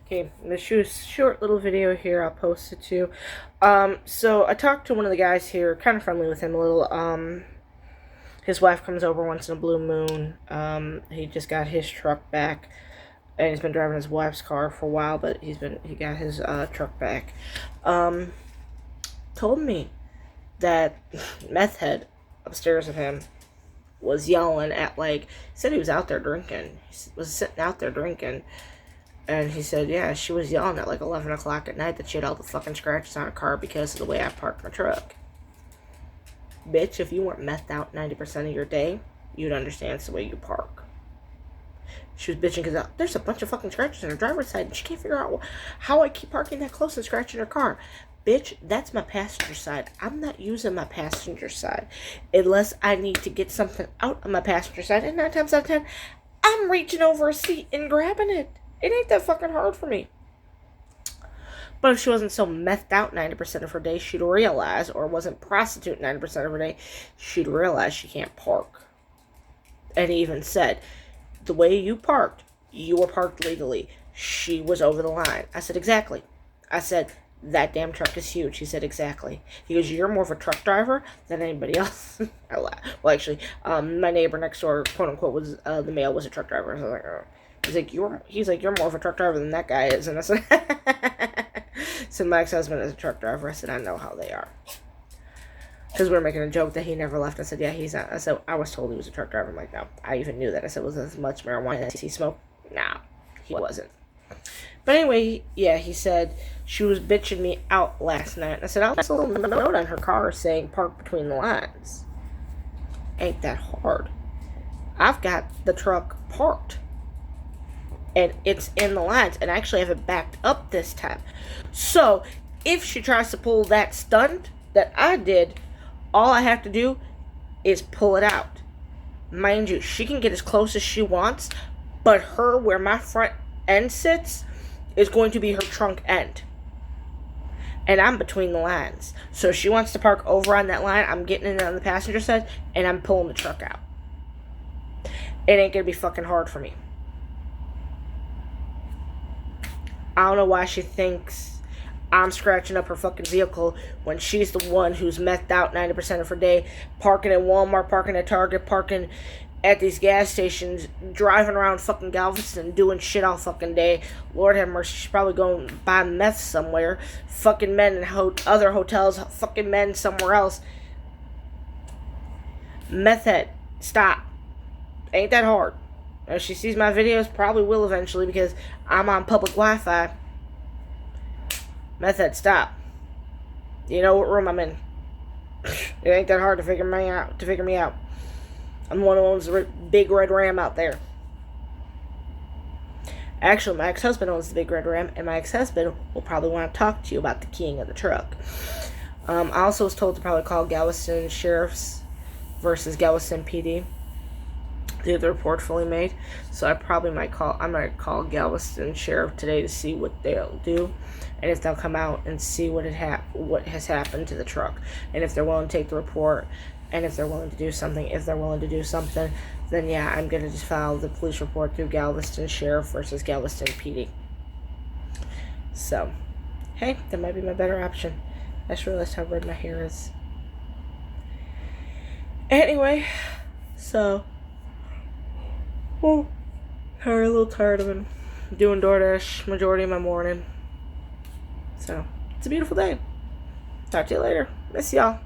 Okay, this short little video here. I'll post it too. So I talked to one of the guys here, kind of friendly with him a little. His wife comes over once in a blue moon. He just got his truck back, and he's been driving his wife's car for a while, but he got his truck back. Told me that meth head upstairs of him was yelling at, like, he said he was out there drinking. He was sitting out there drinking. And he said, yeah, she was yelling at like 11 o'clock at night that she had all the fucking scratches on her car because of the way I parked my truck. Bitch, if you weren't methed out 90% of your day, you'd understand it's the way you park. She was bitching because there's a bunch of fucking scratches on her driver's side and she can't figure out how I keep parking that close and scratching her car. Bitch, that's my passenger side. I'm not using my passenger side unless I need to get something out of my passenger side. And 9 times out of 10, I'm reaching over a seat and grabbing it. It ain't that fucking hard for me. But if she wasn't so methed out 90% of her day, she'd realize, or wasn't prostitute 90% of her day, she'd realize she can't park. And he even said, the way you parked, you were parked legally. She was over the line. I said, exactly. I said, that damn truck is huge. He said, exactly. He goes, you're more of a truck driver than anybody else. I laughed. Well, actually, my neighbor next door, quote unquote, was the male was a truck driver. So I was like, oh. He's like, you're more of a truck driver than that guy is. And I said, so my ex-husband is a truck driver. I said, I know how they are. Because we were making a joke that he never left. I said, yeah, he's not. I said, I was told he was a truck driver. I'm like, no. I even knew that. I said, was as much marijuana as he smoked? No, he wasn't. But anyway, yeah, he said she was bitching me out last night. I said, I'll just a little note on her car saying park between the lines. Ain't that hard. I've got the truck parked. And it's in the lines. And I actually have it backed up this time. So, if she tries to pull that stunt that I did, all I have to do is pull it out. Mind you, she can get as close as she wants. But where my front end sits, is going to be her trunk end. And I'm between the lines. So if she wants to park over on that line, I'm getting in on the passenger side, and I'm pulling the truck out. It ain't going to be fucking hard for me. I don't know why she thinks I'm scratching up her fucking vehicle when she's the one who's methed out 90% of her day, parking at Walmart, parking at Target, parking at these gas stations, driving around fucking Galveston, doing shit all fucking day. Lord have mercy, she's probably going to buy meth somewhere. Fucking men in other hotels, fucking men somewhere else. Meth head, stop. Ain't that hard. If she sees my videos, probably will eventually because I'm on public Wi-Fi. Meth head, stop. You know what room I'm in. It ain't that hard to figure me out. I'm the one who owns the big red Ram out there. Actually, my ex-husband owns the big red Ram, and my ex-husband will probably want to talk to you about the keying of the truck. I also was told to probably call Galveston Sheriff's versus Galveston PD. The report fully made, so I might call Galveston Sheriff today to see what they'll do, and if they'll come out and see what has happened to the truck, and if they're willing to take the report, and if they're willing to do something. If they're willing to do something, then yeah, I'm gonna just file the police report through Galveston Sheriff versus Galveston PD. So, hey, that might be my better option. I just realized how red my hair is. Anyway, so. Well, I'm a little tired of it. Doing DoorDash majority of my morning. So, it's a beautiful day. Talk to you later. Miss y'all.